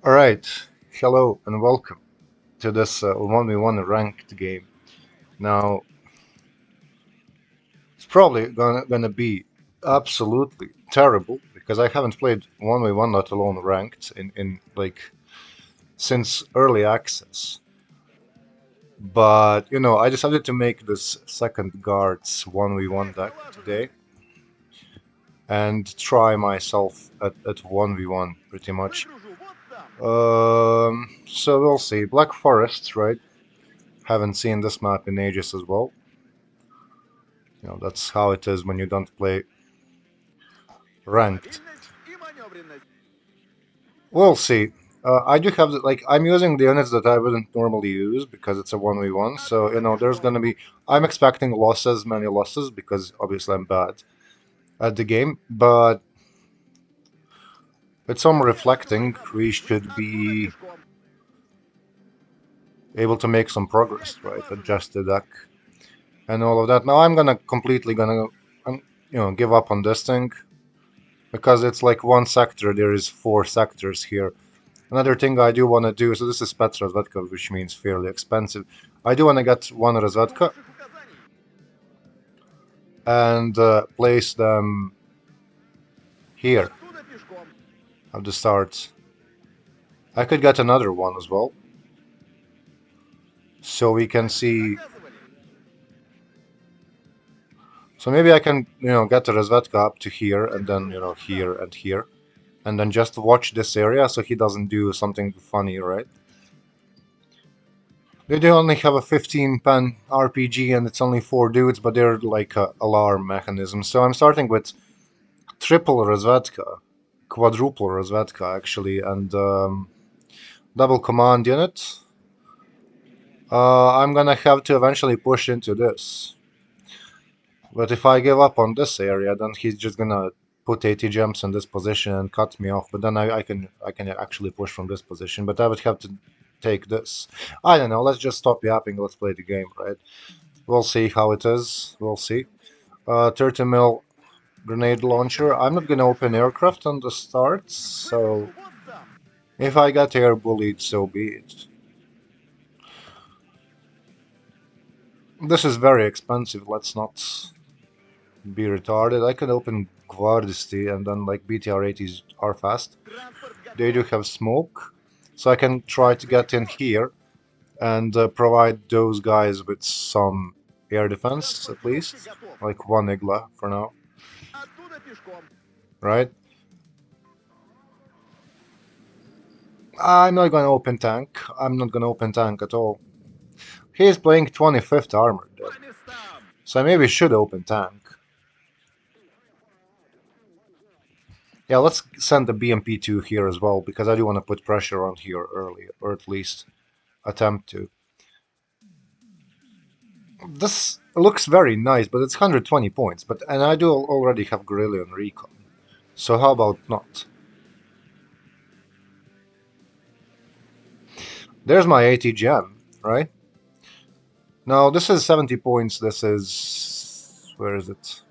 Alright, hello and welcome to this 1v1 ranked game. Now, it's probably gonna be absolutely terrible because I haven't played 1v1, let alone ranked, in like since early access. But, I decided to make this second guards 1v1 deck today and try myself at 1v1 pretty much. So we'll see. Black Forest, right? Haven't seen this map in ages as well. That's how it is when you don't play ranked. We'll see. I do have I'm using the units that I wouldn't normally use because it's a 1v1. So there's gonna be. I'm expecting losses, many losses, because obviously I'm bad at the game. But with some reflecting, we should be able to make some progress, right? Adjust the deck and all of that. Now I'm gonna completely give up on this thing because it's like one sector. There is four sectors here. Another thing I do want to do, so this is Pet Rozvedka, which means fairly expensive. I do want to get one Rozvedka and place them here at the start. I could get another one as well, so we can see. So maybe I can, get the Rozvedka up to here and then, here and here, and then just watch this area so he doesn't do something funny, right? They do only have a 15 pen RPG and it's only 4 dudes, but they're like a alarm mechanism. So I'm starting with triple Rozvedka, quadruple Rozvedka actually, and double command unit. I'm gonna have to eventually push into this. But if I give up on this area, then he's just gonna put 80 gems in this position and cut me off. But then I can actually push from this position. But I would have to take this. I don't know. Let's just stop yapping. Let's play the game, right? We'll see how it is. We'll see. 30 mil grenade launcher. I'm not gonna open aircraft on the start, so if I get air bullied, so be it. This is very expensive. Let's not be retarded. I could open Guardisti and then like BTR-80s are fast. They do have smoke, so I can try to get in here and provide those guys with some air defense at least, like one Igla for now, right? I'm not gonna open tank. I'm not gonna open tank at all. He is playing 25th armored, so I maybe should open tank. Yeah, let's send the BMP2 here as well, because I do want to put pressure on here early, or at least attempt to. This looks very nice, but it's 120 points, and I do already have Guerrilla and Recon. So how about not? There's my 80 gem, right? Now this is 70 points, this is... where is it?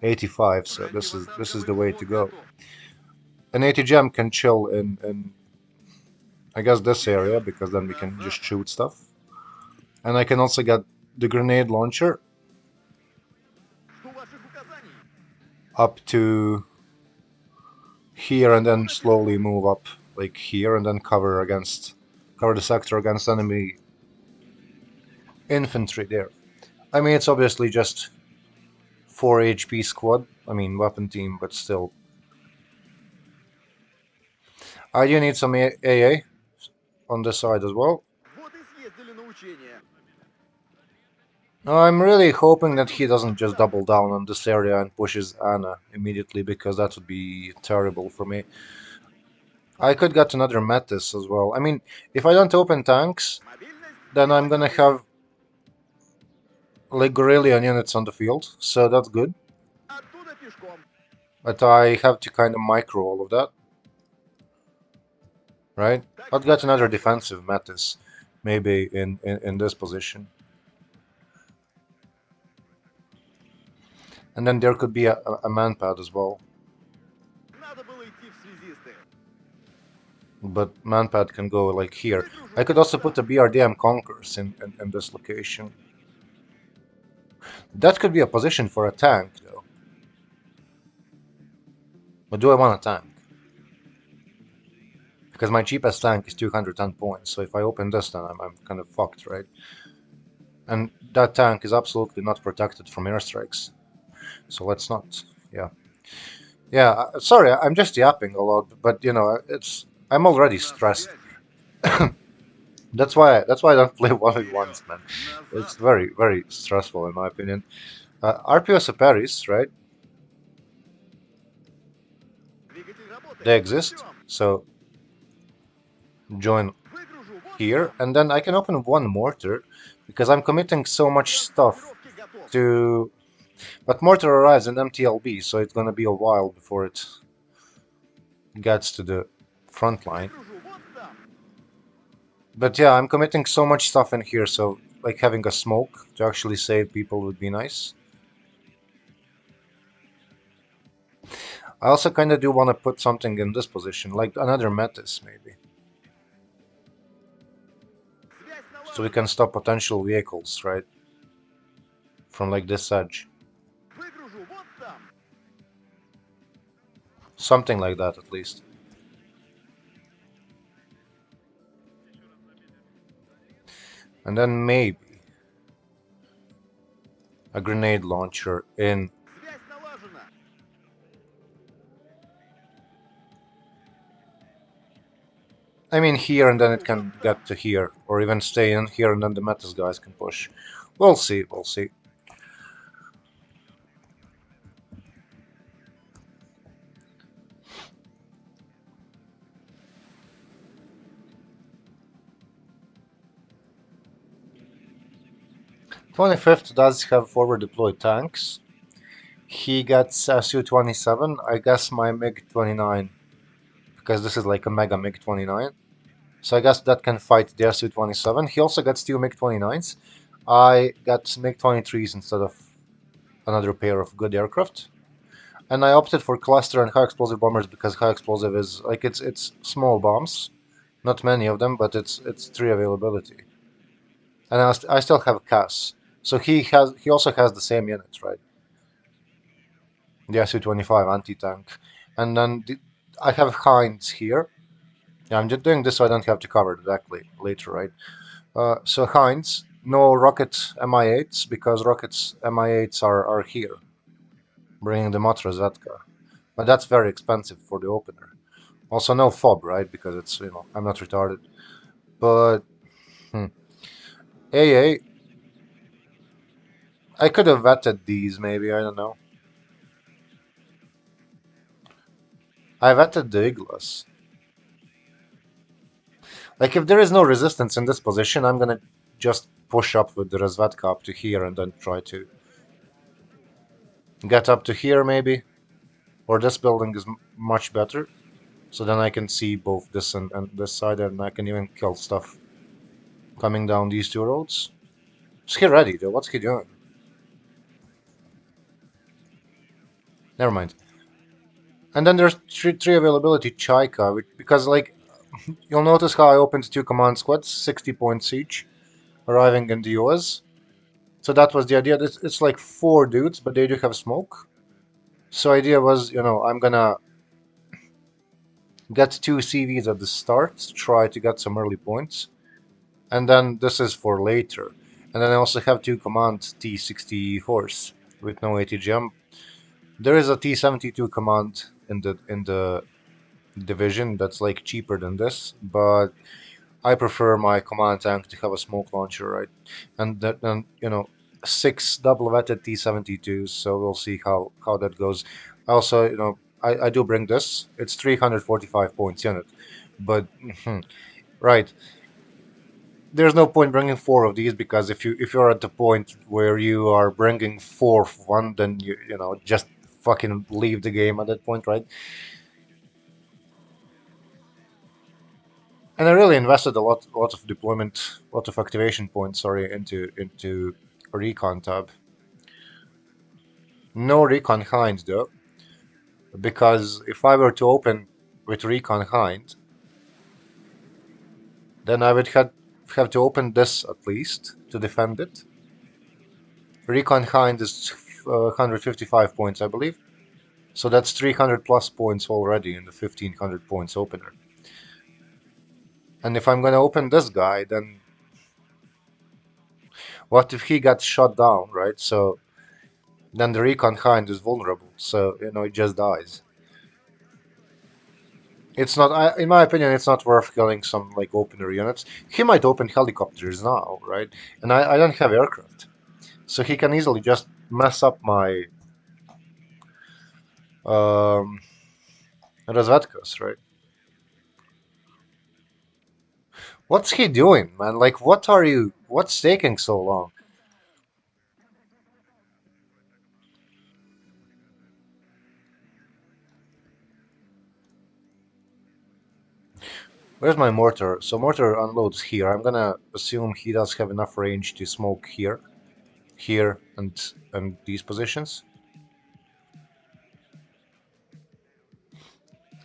85, so this is the way to go. An 80 gem can chill in I guess this area, because then we can just shoot stuff. And I can also get the grenade launcher up to here and then slowly move up like here and then cover the sector against enemy infantry there. I mean, it's obviously just 4 HP squad, I mean weapon team, but still. I do need some AA on this side as well. I'm really hoping that he doesn't just double down on this area and pushes Anna immediately, because that would be terrible for me. I could get another Metis as well. I mean, if I don't open tanks, then I'm gonna have like Guerrillian units on the field, so that's good. But I have to kind of micro all of that. Right? I'll get another defensive Metis, maybe in this position. And then there could be a manpad as well. But Manpad can go like here. I could also put the BRDM Conquerors in this location. That could be a position for a tank, though. But do I want a tank? Because my cheapest tank is 210 points, so if I open this, then I'm kind of fucked, right? And that tank is absolutely not protected from airstrikes. So let's not. Yeah. Yeah, sorry, I'm just yapping a lot, but you know, I'm already stressed. That's why I don't play 1v1s, man. It's very, very stressful in my opinion. RPO Paris, right? They exist. So join here, and then I can open one mortar because I'm committing so much stuff to. But mortar arrives in MTLB, so it's gonna be a while before it gets to the front line. But yeah, I'm committing so much stuff in here, so like having a smoke to actually save people would be nice. I also kind of do want to put something in this position, like another Metis maybe. So we can stop potential vehicles, right? From like this edge. Something like that at least. And then maybe a grenade launcher in. I mean here, and then it can get to here, or even stay in here and then the Metis guys can push. We'll see, we'll see. 25th does have forward deployed tanks. He gets Su-27, I guess my MiG-29, because this is like a mega MiG-29. So I guess that can fight the Su-27. He also gets two MiG-29s. I got MiG-23s instead of another pair of good aircraft. And I opted for cluster and high explosive bombers because high explosive is like it's small bombs, not many of them, but it's three availability. And I still have Cass, so he also has the same units, right? The Su-25 anti-tank, and then I have Heinz here. Yeah, I'm just doing this so I don't have to cover it exactly later, right? So Heinz, no rocket Mi-8s because rockets Mi-8s are here, bringing the Matra Zetka, but that's very expensive for the opener. Also, no fob, right? Because it's I'm not retarded. But hmm, AA, I could have vetted these maybe. I don't know. I vetted the Iglas. Like if there is no resistance in this position, I'm gonna just push up with the Razvedka up to here and then try to get up to here maybe. Or this building is much better. So then I can see both this and this side and I can even kill stuff coming down these two roads. Is he ready though? What's he doing? Never mind. And then there's three availability Chaika, because like you'll notice how I opened two command squads, 60 points each, arriving in the US. So that was the idea. It's like four dudes, but they do have smoke. So idea was, I'm gonna get two CVs at the start, try to get some early points, and then this is for later. And then I also have two command T-64s with no ATGM. There is a T-72 command in the division that's like cheaper than this, but I prefer my command tank to have a smoke launcher, right? And then six double vetted T-72s. So we'll see how that goes. Also, I do bring this. It's 345 points unit, but right. There's no point bringing four of these because if you're at the point where you are bringing four of one, then you just fucking leave the game at that point, right? And I really invested a lot of deployment, a lot of activation points, sorry, into a recon tab. No recon hind though, because if I were to open with recon hind, Then I would have to open this at least to defend it. Recon Hind is 155 points, I believe. So that's 300 plus points already in the 1500 points opener. And if I'm gonna open this guy, then what if he gets shot down, right? So then the Recon Hind is vulnerable. So, it just dies. It's not, in my opinion, it's not worth killing some like opener units. He might open helicopters now, right? And I don't have aircraft. So he can easily just mess up my um, Razvedkas, right? What's he doing, man? Like, what's taking so long? Where's my mortar? So mortar unloads here. I'm gonna assume he does have enough range to smoke here, here, and these positions.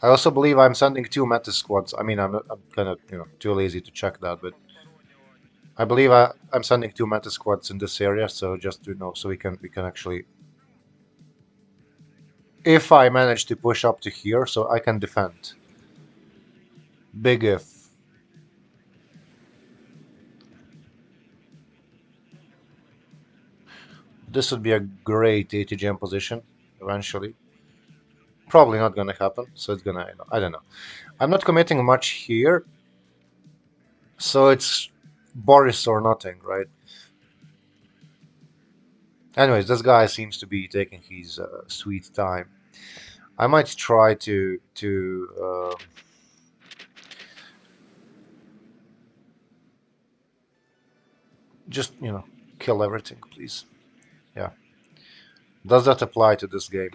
I also believe I'm sending two meta squads. I mean, I'm kind of too lazy to check that, but I believe I'm sending two meta squads in this area. So just to know, so we can actually, if I manage to push up to here, so I can defend. Big if. This would be a great ATGM position eventually. Probably not gonna happen, so it's gonna, I don't know. I'm not committing much here, so it's Boris or nothing, right? Anyways, this guy seems to be taking his sweet time. I might try to just kill everything, please. Yeah. Does that apply to this game?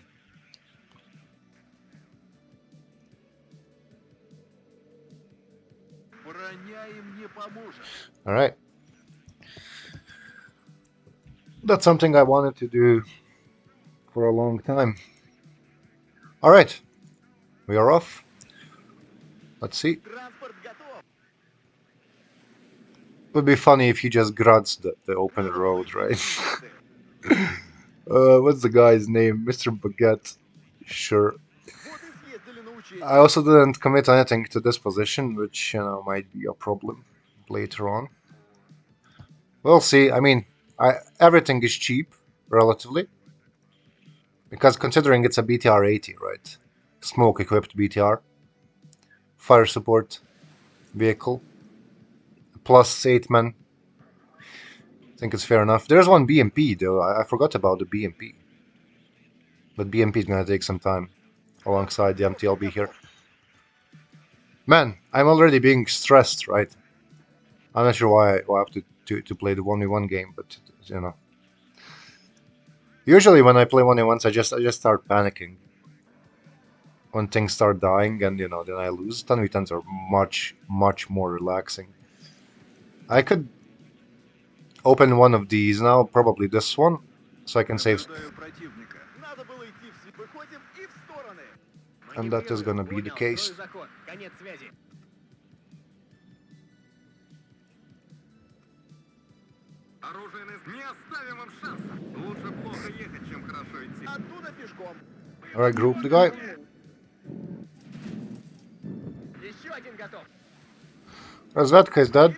All right. That's something I wanted to do for a long time. All right, we are off. Let's see. Would be funny if he just gruds the open road, right? What's the guy's name? Mr. Baguette. Sure. I also didn't commit anything to this position, which might be a problem later on. We'll see. I mean, everything is cheap relatively because considering it's a BTR 80, right? Smoke equipped BTR, fire support vehicle, plus 8 men. I think it's fair enough. There's one BMP though. I forgot about the BMP, but BMP is gonna take some time alongside the MTLB here. Man, I'm already being stressed, right? I'm not sure why I have to play the 1v1 game, but you know. Usually when I play 1v1s, I just start panicking when things start dying, and then I lose. 10v10s are much more relaxing. I could open one of these now, probably this one, so I can save. And that is gonna be the case. Alright, group the guy. Razvedka is dead.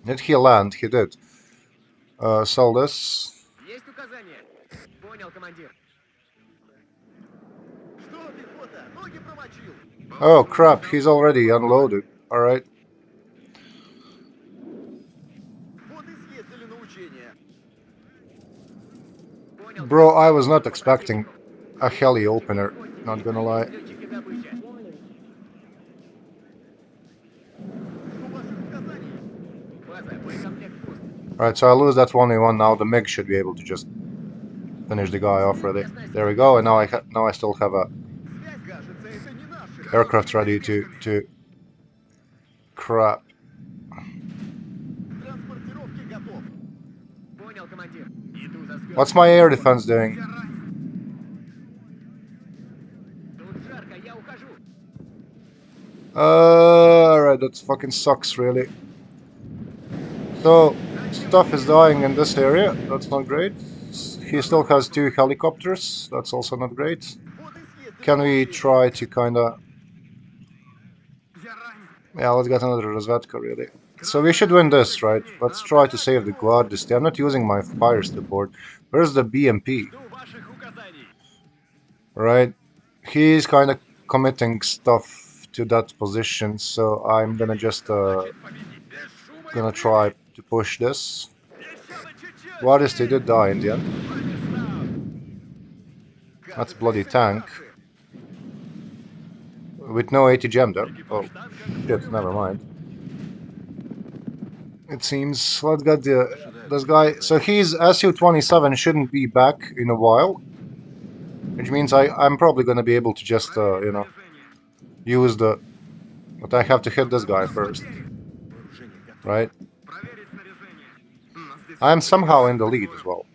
Did he land? He did. Sell this. Oh crap, he's already unloaded. Alright. Bro, I was not expecting a heli opener, not gonna lie. Alright, so I lose that 1v1 now. The MiG should be able to just finish the guy off ready. There we go, and now I still have a aircraft ready to crap. What's my air defense doing? Alright, that fucking sucks, really. So, stuff is dying in this area. That's not great. He still has 2 helicopters. That's also not great. Can we try to kinda... Yeah, let's get another Razvedka, really. So we should win this, right? Let's try to save the Guardisti. I'm not using my fire support. Where's the BMP? Right? He's kind of committing stuff to that position, so I'm gonna just gonna try to push this. Guardisti did die in the end. That's a bloody tank. With no ATGM though. Oh, shit, never mind. It seems, let's get this guy. So he's SU-27 shouldn't be back in a while. Which means I'm probably gonna be able to just, you know, use the... But I have to hit this guy first. Right? I'm somehow in the lead as well.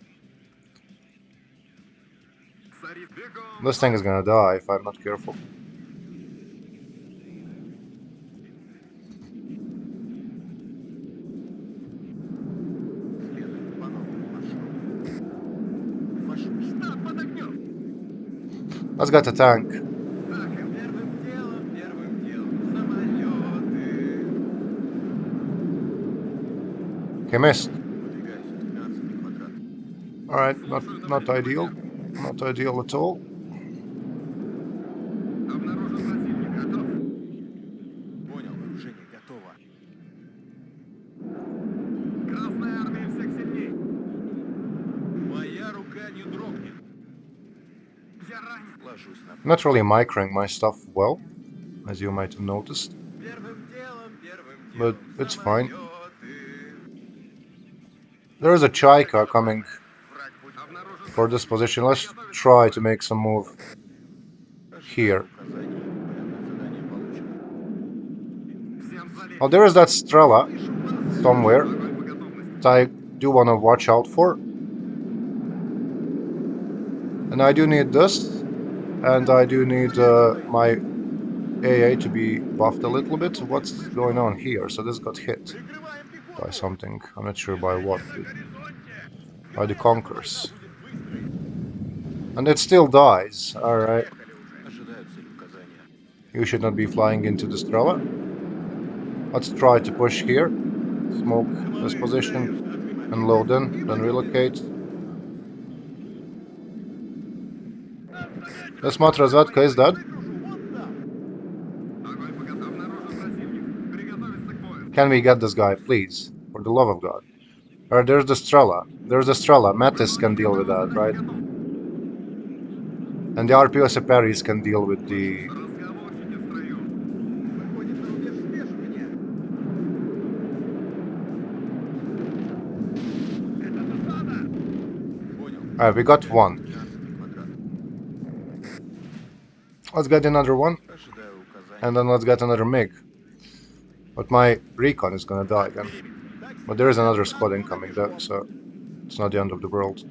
This thing is gonna die if I'm not careful. Let's get a tank. He missed. Alright, not ideal. Not ideal at all. Not really microing my stuff well, as you might have noticed. But it's fine. There is a Chaika coming for this position. Let's try to make some move here. Oh, there is that Strela somewhere that I do want to watch out for. And I do need this. And I do need my AA to be buffed a little bit. What's going on here? So this got hit by something. I'm not sure by what. By the Conquerors. And it still dies. Alright. You should not be flying into the Strela. Let's try to push here. Smoke this position. And load in. Then relocate. This Matrazvetka is dead. Can we get this guy, please? For the love of God. Alright, there's the Strela. There's the Strela. Mattis can deal with that, right? And the RPO Separis can deal with the... Alright, we got one. Let's get another one. And then let's get another MiG. But my recon is gonna die again. But there is another squad incoming though, so it's not the end of the world.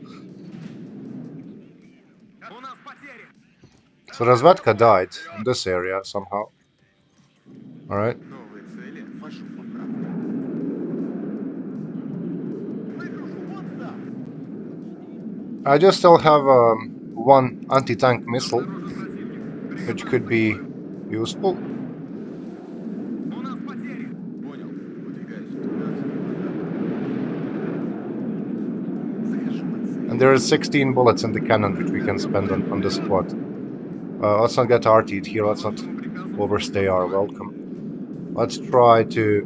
So Razvedka died in this area somehow. Alright. I just still have one anti-tank missile, which could be useful. And there are 16 bullets in the cannon which we can spend on this squad. Let's not get RT'd here, let's not overstay our welcome. Let's try to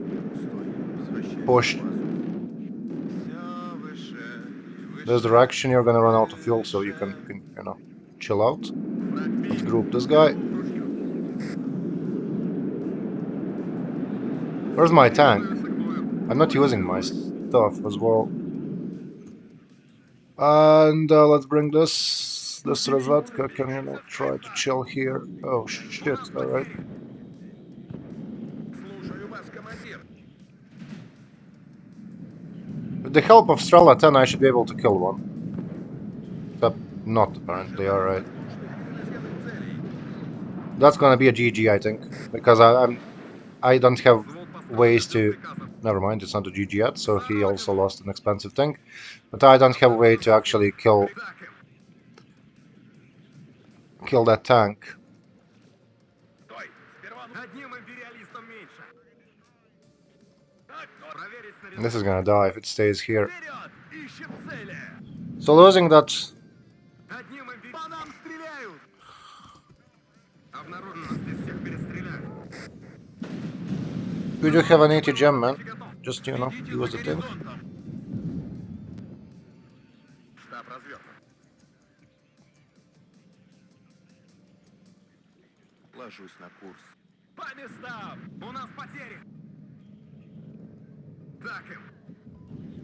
push this direction. You're gonna run out of fuel, so you can you know, chill out. Let's group this guy. Where's my tank? I'm not using my stuff as well. And let's bring this Razvedka. Can you know, try to chill here? Oh shit! All right. With the help of Strela 10, I should be able to kill one. Except not apparently. All right. That's gonna be a GG, I think, because I don't have ways to. Never mind, it's not a GG yet, so he also lost an expensive thing. But I don't have a way to actually kill that tank. This is gonna die if it stays here. So losing that. You do have an 80 gem, man. Just, you know, use the thing. Ложусь на курс.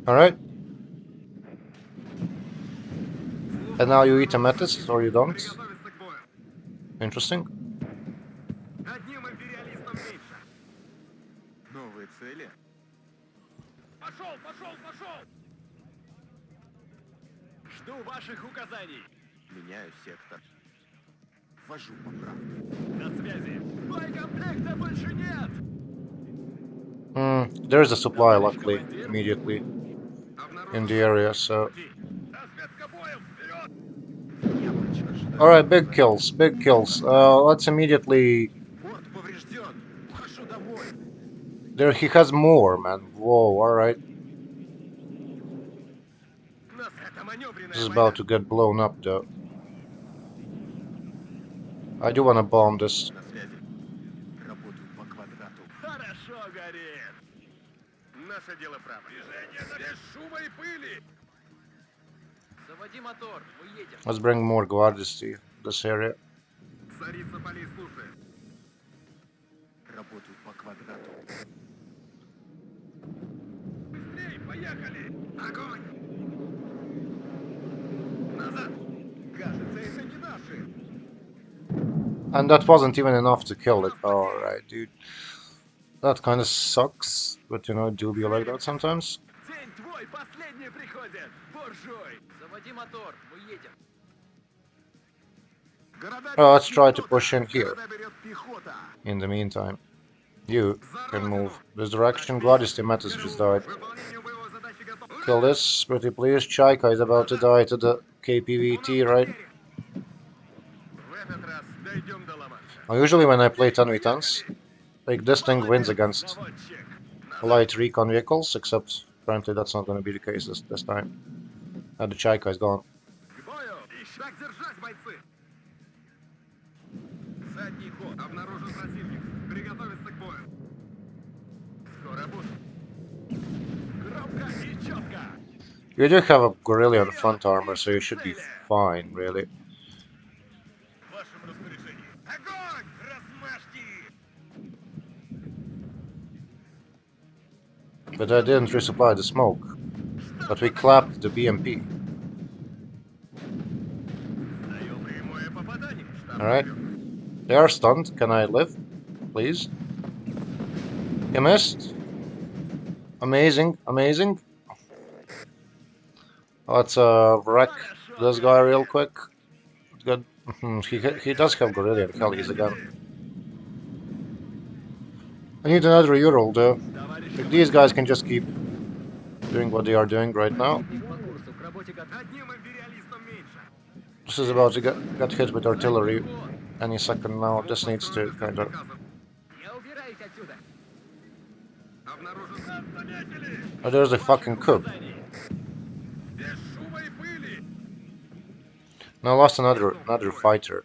Alright. And now you eat amethyst, or you don't? Interesting. Новые цели? Жду ваших указаний. Меняю сектор. Ввожу поправки. На связи. Боекомплекта больше нет. There's a supply, luckily, immediately in the area, so... Alright, big kills, big kills. Let's immediately... There, he has more, man. Whoa, alright. This is about to get blown up, though. I do want to bomb this. Let's bring more guards to this area. And that wasn't even enough to kill it. Alright, dude. That kind of sucks, but you know, it do be like that sometimes. Let's try to push in here. In the meantime, you can move this direction. Gladys Metis just died. Kill this, pretty please. Chaika is about to die to the KPVT, right? Now, usually when I play 10v10s, like this thing wins against light recon vehicles, except apparently that's not going to be the case this time. Now the Chaika is gone. You do have a gorilla on front armor, so you should be fine, really. But I didn't resupply the smoke. But we clapped the BMP. Alright. They are stunned. Can I live? Please? You missed? Amazing, amazing. Let's wreck this guy real quick. Good. He does have Gorillion Kellys again. I need another Ural though. If these guys can just keep doing what they are doing right now. This is about to get hit with artillery any second now. This needs to kind of... Oh, there's a fucking coup. Now I lost another fighter.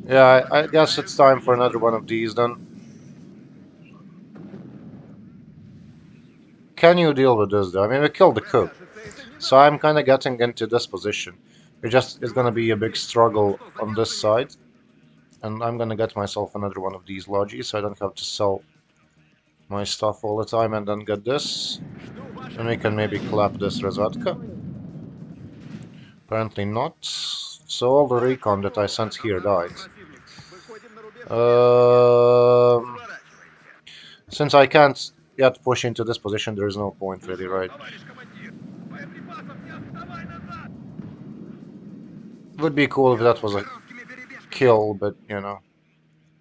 Yeah, I guess it's time for another one of these then. Can you deal with this though? I mean, we killed the coup. So I'm kind of getting into this position. It's gonna be a big struggle on this side. And I'm gonna get myself another one of these lodges so I don't have to sell my stuff all the time and then get this. And we can maybe clap this Rezvatka. Apparently not. So all the recon that I sent here died. Since I can't yet push into this position, there is no point really, right? Would be cool if that was a kill, but you know,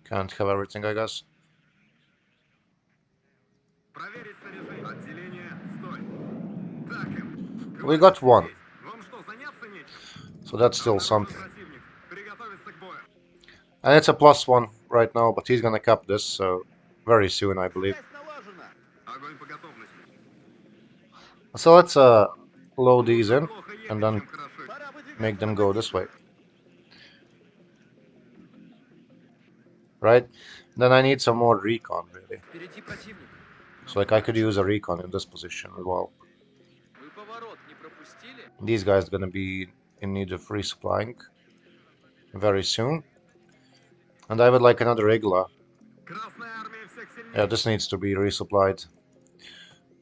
can't have everything, I guess. Проверить снаряжение. Отделение, стой. Так им. We got one, Вам что, заняться нечем? so that's still something. Противник. Приготовиться к бою. And it's a +1 right now, but he's gonna cap this, so very soon, I believe. Связь налажена. Огонь по готовности. So let's load these in Плохо ехать, and then чем хорошо. Пора выдвигаться make them на go this way. позицию. Right? Then I need some more recon, really. Впереди противник. So like I could use a recon in this position as well. Вы поворот не пропустили? These guys are gonna be in need of resupplying very soon. And I would like another Igla. Красная армия всех сильнее. Yeah, this needs to be resupplied.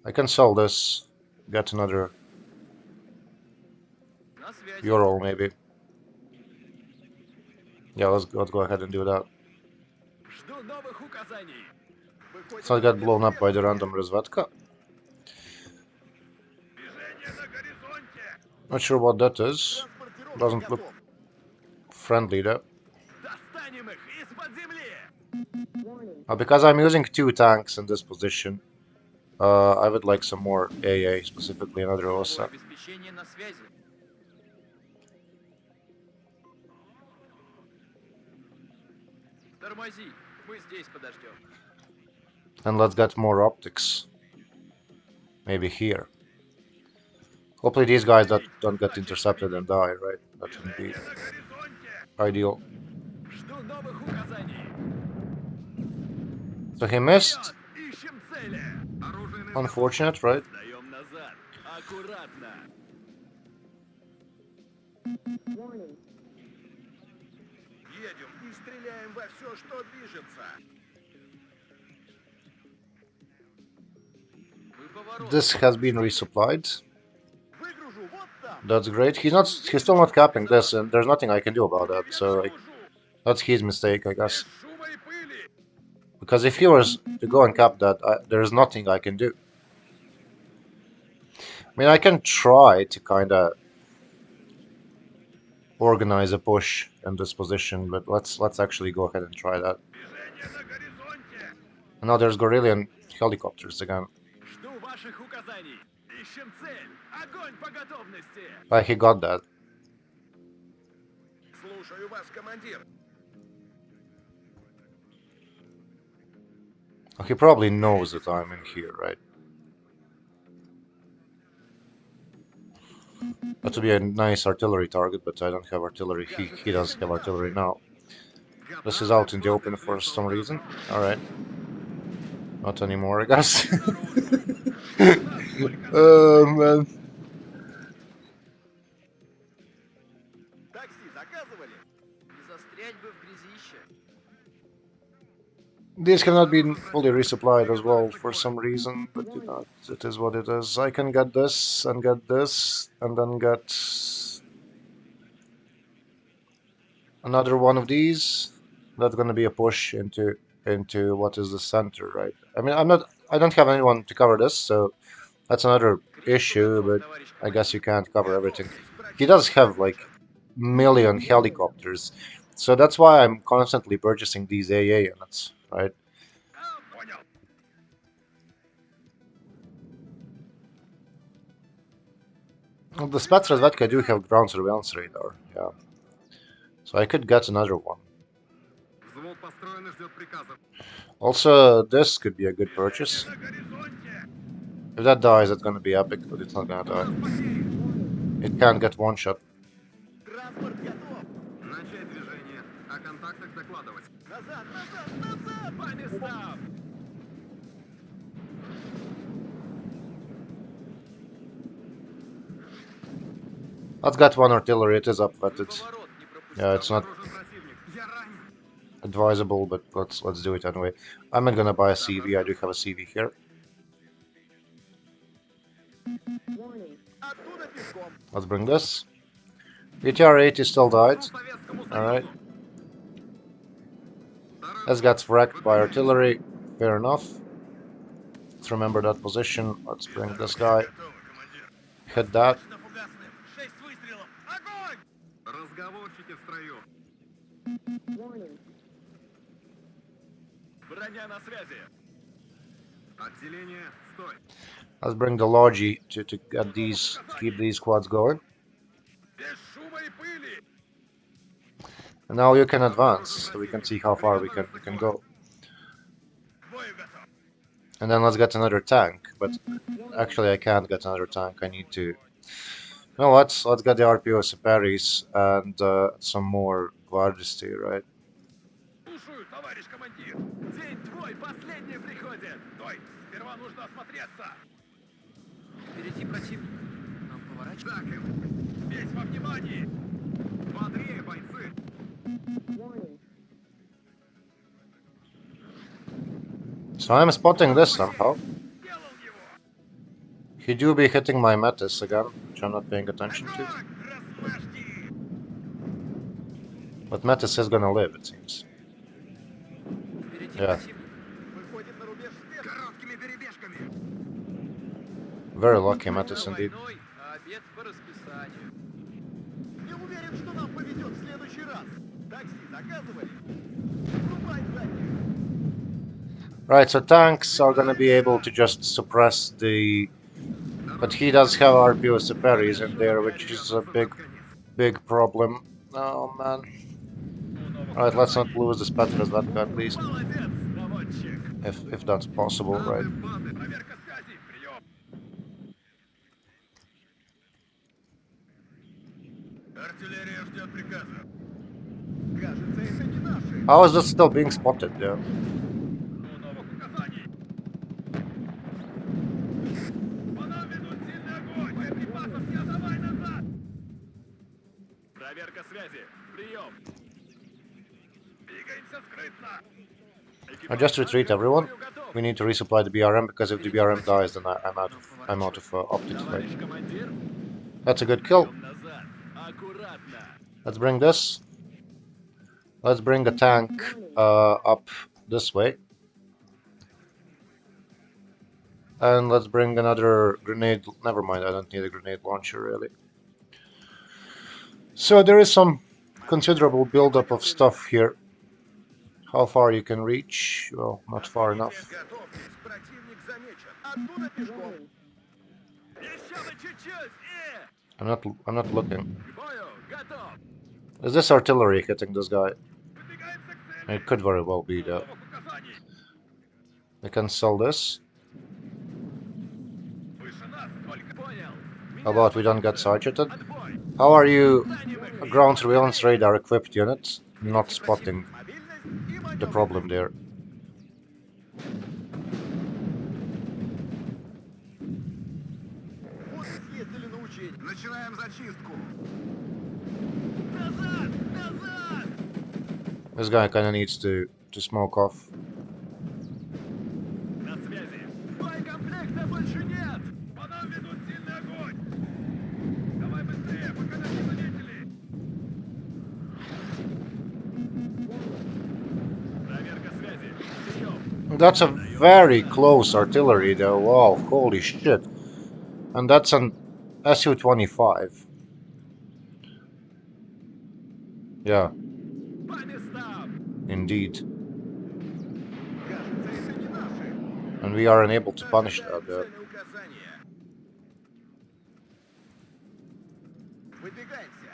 I can sell this, get another На связи. Ural maybe. Yeah, let's go ahead and do that. Жду новых указаний. Выходим So I на got blown up by the преследование. random Rezvetka. Движение на горизонте. Not sure what that is. Транспортировка Doesn't look готов. friendly though. Достанем их из-под земли. Because I'm using 2 tanks in this position, I would like some more AA, specifically another Силовое OSA. обеспечение на связи. Тормози. Мы здесь подождем. And let's get more optics. Maybe here. Hopefully these guys don't get intercepted and die, right? That would be На горизонте. ideal. Жду новых указаний. So he missed. Ищем цели. Оружие на Unfortunate, right? Сдаем назад. Аккуратно. Едем и стреляем во все, что движется. Вы поворот. This has been resupplied. Выгружу вот там. That's great. He's still not capping this, and there's nothing I can do about that. So like, that's his mistake, I guess. Без шума и пыли. Because if he was to go and cap that, there's nothing I can do. I mean, I can try to kind of organize a push in this position, but let's actually go ahead and try that. Движение на горизонте. And now there's Gorillion helicopters again. Жду ваших указаний. Ищем цель. Огонь по готовности. He got that. Слушаю вас, командир. He probably knows that I'm in here, right? That would be a nice artillery target, but I don't have artillery. He does have artillery now. This is out in the open for some reason. Alright. Not anymore, I guess. Oh, man. Такси заказывали? Не застрять бы в грязище. These cannot be fully resupplied as well for some reason, but you know, it is what it is. I can get this, and then get another one of these. That's gonna be a push into what is the center, right? I mean, I don't have anyone to cover this, so that's another issue, but I guess you can't cover everything. He does have like million helicopters, so that's why I'm constantly purchasing these AA units, right? Понял. Well, the Spetsnaz do have ground surveillance radar, yeah. So I could get another one. Взвод построен и ждет приказов. Also, this could be a good purchase. На горизонте. If that dies, it's gonna be epic, but it's not gonna die. It can get one shot. Транспорт готов. Начать движение. О контактах докладывать. Назад, назад, назад. По местам. Let's get one artillery, it is Вы upwetted. поворот не пропустили. Yeah, it's not Обнаружен противник. Я ранен. advisable, but let's do it anyway. I'm not gonna buy a CV, I do have a CV here. Оттуда пешком. Let's bring this. BTR-80 still died. По Советскому Alright. Союзу. This gets wrecked by artillery. Fair enough. Let's remember that position. Let's bring this guy. Готово, командир. Hit that. На фугасных. 6 выстрелов. Огонь! Разговор строю. Броня на связи. Отделение, стой. Let's bring the Logi to get these, to keep these squads going. Без шума и пыли. And now you can advance, so we can see how far we can go. К бою готов. And then let's get another tank. But actually, I can't get another tank. I need to. No, let's get the RPO Separis and some more Guardisti, right? Слушаю, товарищ командир. День твой, последний приходит. Стой, сперва нужно осмотреться. Впереди противник. Нам поворачивать. Так, весь во внимании. Бодрее, бойцы. So I'm spotting this somehow. Сделал его. He do be hitting my Metis again, which I'm not paying attention to. Огонь! Размажьте! But Metis is gonna live, it seems. Впереди Yeah. противник. Выходит на рубеж короткими перебежками. Very lucky Война Metis indeed. войной, а обед по расписанию. Не уверен, что нам повезет в следующий раз. Такси заказывали? Врубай задних. Right, so tanks are gonna be able to just suppress the... But he does have RPO Separis in there, which is a big problem. Oh man. Alright, let's not lose the Spectres that guy, please. Молодец, наводчик. If that's possible, right? Проверка связи. Прием. Артиллерия ждет приказа. Кажется, это не наши. How is this still being spotted, yeah? Новых указаний. По нам ведут сильный огонь. Боеприпасов не отдавай назад. Проверка связи. Прием. Двигаемся скрытно. I just retreat everyone. We need to resupply the BRM because if the BRM dies, then I'm out of optics, right? Товарищ командир. That's a good kill. Идем назад. Аккуратно. Let's bring this. Let's bring a tank up this way. And let's bring another grenade. Never mind, I don't need a grenade launcher really. So there is some considerable buildup of stuff here. How far you can reach? Well, not far enough. Готовьтесь, противник замечен. Оттуда пешком. Еще бы чуть-чуть. I'm not looking. К бою. Готов. Is this artillery hitting this guy? Выдвигаемся к цели. It could very well be that. Новых указаний. I can sell this. Выше нас только. Понял. How about we don't get sergeanted? Отбой. How are you, Станем их. ground surveillance radar equipped unit, not spotting Мобильность и the маневр. problem there? Вот и съездили на учение. Начинаем зачистку. Назад. Назад. This guy kinda needs to smoke off. На связи. Боекомплекта больше нет. По нам ведут сильный огонь. Давай быстрее, пока нас не заметили. Проверка связи. Прием. That's a very close artillery though, wow, holy shit. And that's an Su-25. Yeah, По местам. indeed. Кажется, это не наши. And we are unable to punish that. Ожидаем цели указания. Выдвигаемся.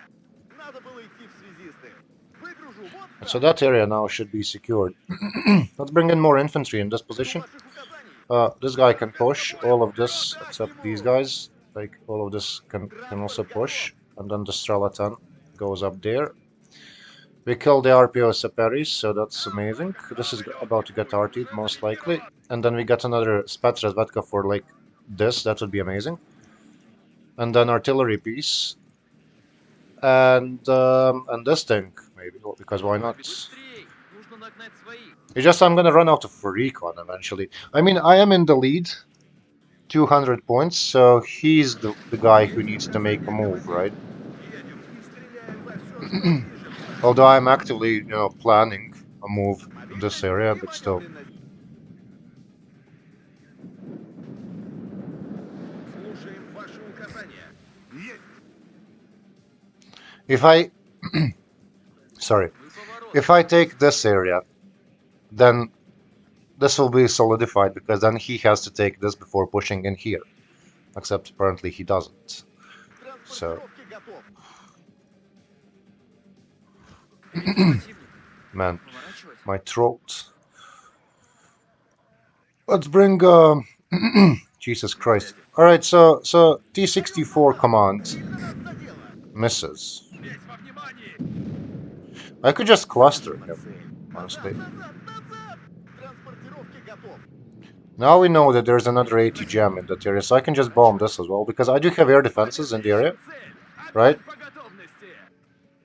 Надо было идти в связисты. Выгружу вот так. So that area now should be secured. Let's bring in more infantry in this position. Ваших указаний. This guy can push all of this except these guys. Like all of this can also push, and then the Strela 10 goes up there. We killed the RPO Separis, so that's amazing. This is about to get RT'd most likely, and then we get another Spetsrazvedka for like this. That would be amazing. And then artillery piece, and this thing maybe because why not? Быстрей. Нужно нагнать своих. It's just I'm gonna run out of recon eventually. I mean, I am in the lead, 200 points, so he's the guy who needs to make a move, right? Едем и стреляем во все, что движется. Although I'm actively, you know, planning a move in this area, but still. Слушаем ваши указания. Есть. If I Sorry. Ну и поворот. If I take this area, then this will be solidified because then he has to take this before pushing in here. Except apparently he doesn't. So, Транспортировки готов. Впереди противник. man, Поворачивать. my throat. Let's bring Jesus Christ. Alright, so T64 command Сильно нас задело. misses. Весь во внимании! I could just cluster Нашла him, цель. honestly. Назад! Транспортировки готов. Now we know that there's another AT gem in that area, so I can just bomb this as well, because I do have air defenses in the area, Ищем цель! right? Огонь по готовности!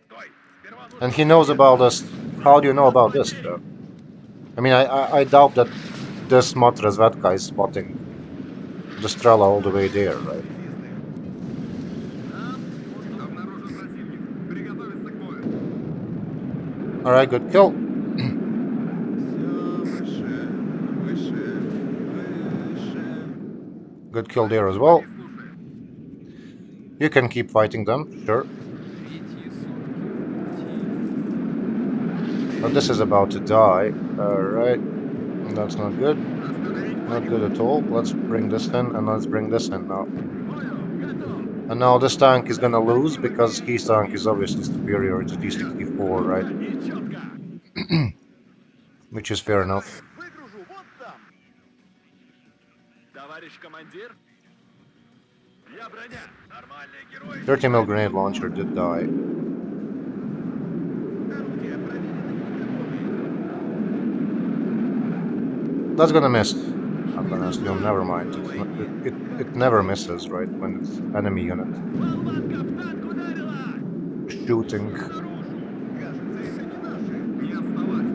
Стой! Сперва нужно And he knows about this. How do you know about this, Господи! though? I mean, I doubt that this mod Razvedka is spotting the Strela all the way there, right? Нам нужно... Обнаружен противник! Приготовиться к бою! Alright, good kill. Все выше, выше, выше. Good kill there as well. Слушай, You can keep fighting them, sure. Третьи сутки в пути. But this is about to die. Alright. That's not good. Not good at all. Let's bring this in, and let's bring this in now. бою! Готов! And now this tank is gonna lose, because his tank is obviously superior to T64, right? И четко! Which is fair enough. Выгружу вот там. Товарищ командир! Я броня! Нормальные герои! 30 mil grenade launcher did die. Орудия проверены и готовы. That's gonna miss. I'm gonna assume, never mind. It never misses, right? When it's enemy unit Болванка в танк ударила! shooting. Наружу! Кажется, это не наши. Не отставать!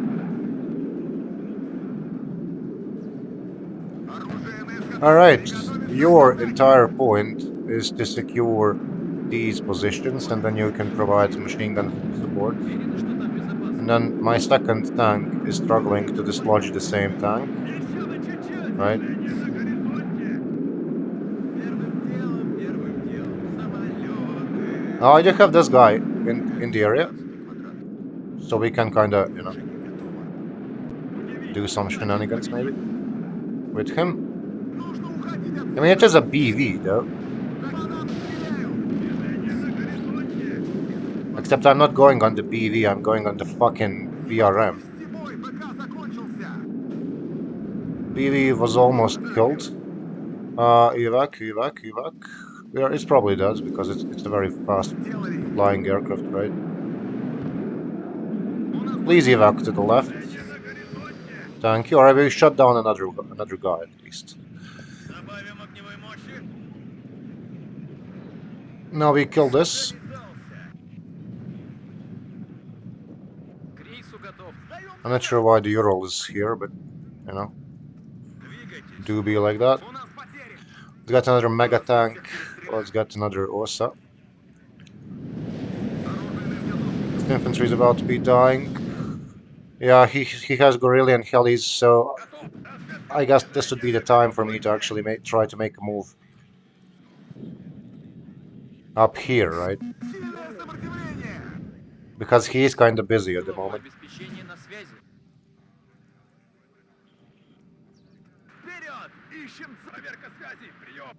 Alright, your entire point is to secure these positions, and then you can provide machine gun support. Уверены, что там безопасно? And then my second tank is struggling to dislodge the same tank, Еще бы чуть-чуть! right? Движение на горизонте! Первым делом самолеты. Now I do have this guy in the area, so we can kinda, you know, do some shenanigans maybe with him. Нужно уходить I mean, it is a BV though, по нам стреляют. Движение на горизонте! except I'm not going on the BV, I'm going on the fucking VRM. Вести бой, пока закончился. BV was almost killed. Evac. Yeah, it probably does, because it's a very fast Сделали. flying aircraft, right? Please evac to the left. Движение на горизонте! Thank you. Alright, we shut down another guy at least. Добавим огневой мощи! Now we kill this. К рейсу готов. I'm not sure why the Ural is here, but you know, Двигайтесь! do be like that. У нас потери! Let's get another mega tank. Let's get another OSA. This infantry is about to be dying. Yeah, he has Gorillion helis, so I guess this would be the time for me to actually try to make a move up here, right? Сильное сопротивление. Because he is kind of busy at the Готово. moment. Обеспечение на связи. Вперед! Ищем проверка связи! Прием!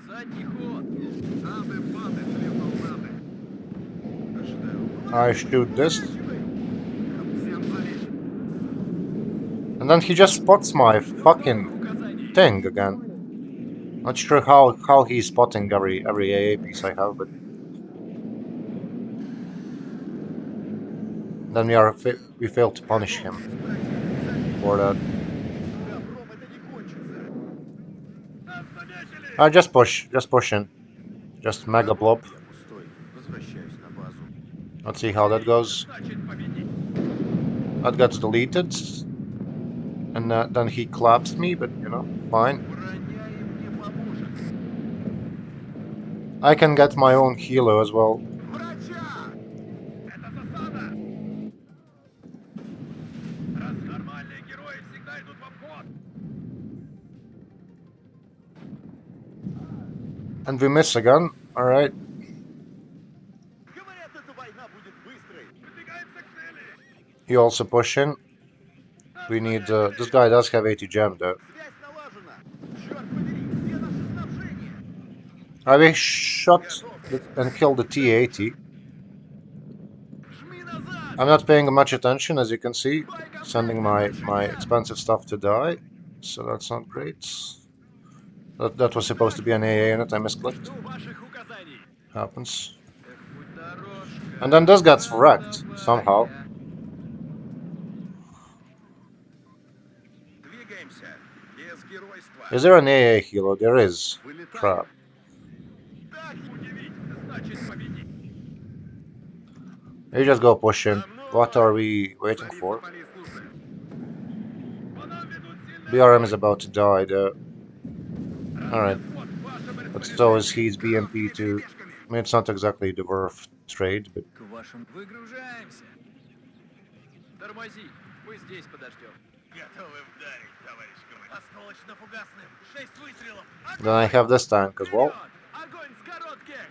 Задний ход. Сады, пады, три солдаты! I shoot this, Всем залечь! and then he just spots my fucking Указаний! thing again. Not sure how he's spotting every AA piece I have, but then we fail to punish him for that. Добром это не кончится. Нас заметили! Just push in, just mega blob. Я пустой. Возвращаюсь на базу. Let's see how that goes. Значит, победить! That gets deleted, and then he claps me, but you know, fine. Броня им не поможет. I can get my own helo as well. Врача! Это засада! Раз нормальные герои всегда идут в обход! And we miss again. Alright. Говорят, эта война будет быстрой You also push in. We need. This guy does have 80 gem though. Связь налажена. Черт побери, где наше снабжение? I shot Готов. and killed the T-80. Жми назад! I'm not paying much attention, as you can see. Sending Боекомплект my завершения! expensive stuff to die. So that's not great. That was supposed to be an AA unit. I misclicked. Жду ваших указаний! Happens. Эх, путь дорожка, And then this gets wrecked somehow. фронтовая. Двигаемся. Без геройства. Is there an AA helo? There is. Вылетаем. Crap. Так, удивить, значит победить! You just go push in. За мной! What are we waiting Царица for? Пари слушает. По нам ведут сильный BRM is огонь! about to die though. Alright. Разведвод, в вашем But so is распоряжении. his BMP too. I mean, it's not exactly the worth trade, but К вашим выгружаемся. Тормози, мы здесь подождем. Готовы вдарить, товарищ командир. Осколочно-фугасным. 6 выстрелов. then I have this tank as well. Вперед! Огонь с коротких!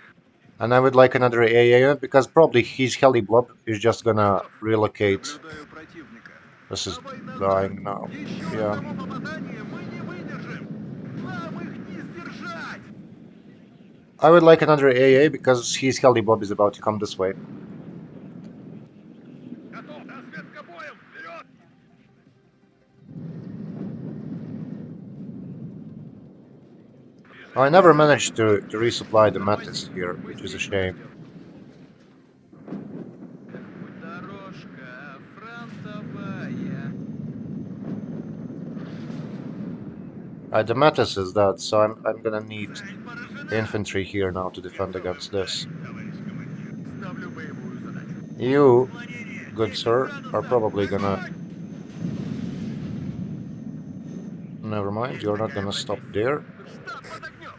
And I would like another AA unit because probably his heli blob is just gonna relocate. Наблюдаю противника. This is Давай назад. dying now. Еще Yeah. одного попадания мы не выдержим. Нам их не сдержать. I would like another AA because his heli blob is about to come this way. Готов! Разведка боем! Вперед! I never managed to resupply the Metis here, Мы which is a здесь shame. подождем. Эх, путь дорожка, фронтовая. The Metis is dead, so I'm gonna need Цель поражена. infantry here now to defend against this. Товарищ командир. Ставлю боевую задачу. You, Отклонение. good 10 sir, градусов. are probably gonna... Огонь. Never mind, you're not gonna stop there. Штаб под огнем!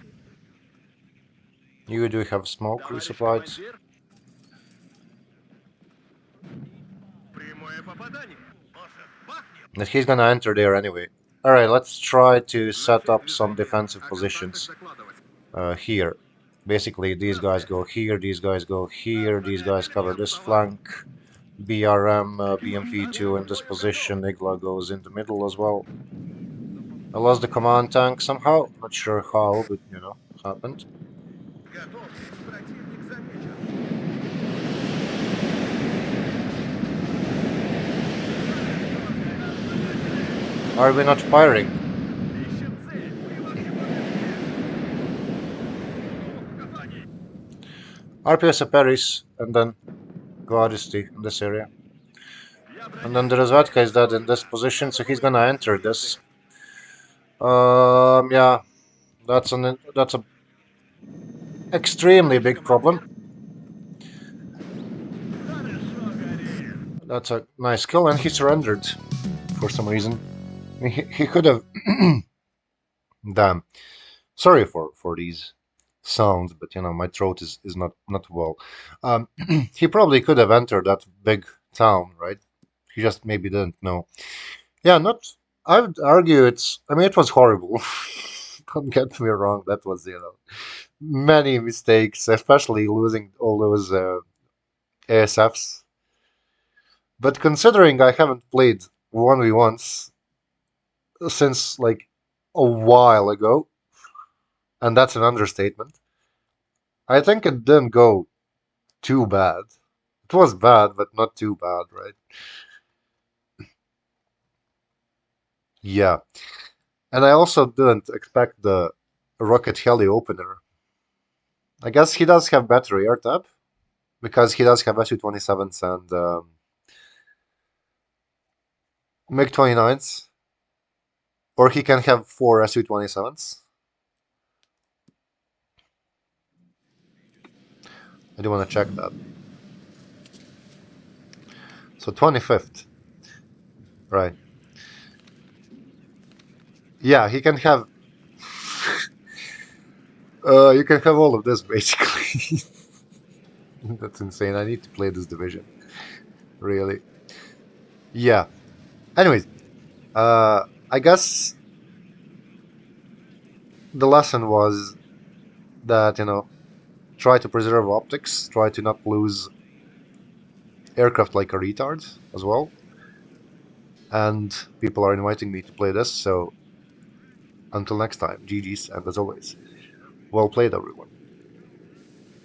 You do have smoke Товарищ resupplied. командир! Прямое попадание! Может, бахнем? But he's gonna enter there anyway. Alright, let's try to set up some defensive positions here. Basically, these guys go here, these guys go here, these guys cover this flank. BRM, BMP2 in this position, Igla goes in the middle as well. I lost the command tank somehow, not sure how, but you know, happened. Готов. Противник замечен. Are we not firing? Ищем цель! Приложим указаний! RPS Paris, and then Guardisti in this area. Я And then the Razvatka is dead in this position, so he's gonna enter this. Yeah, that's a extremely big problem. Хорошо горит! That's a nice kill, and he surrendered for some reason. He could have. Damn. Sorry for these sounds, but you know my throat is not well. He probably could have entered that big town, right? He just maybe didn't know. Yeah, not. I would argue it's. I mean, it was horrible. Don't get me wrong. That was many mistakes, especially losing all those ASFs. But considering I haven't played 1v1s since like a while ago, and that's an understatement, I think it didn't go too bad. It was bad, but not too bad, right? Yeah. And I also didn't expect the rocket heli opener. I guess he does have better air tap, because he does have Su-27s and MiG-29s. Or he can have 4 Su-27s. I do want to check that. So 25th. Right. Yeah, he can have... you can have all of this, basically. That's insane. I need to play this division. Really. Yeah. Anyways. I guess... the lesson was that, you know, try to preserve optics, try to not lose aircraft like a retard as well. and people are inviting me to play this. So until next time, GG's, and as always, well played, everyone.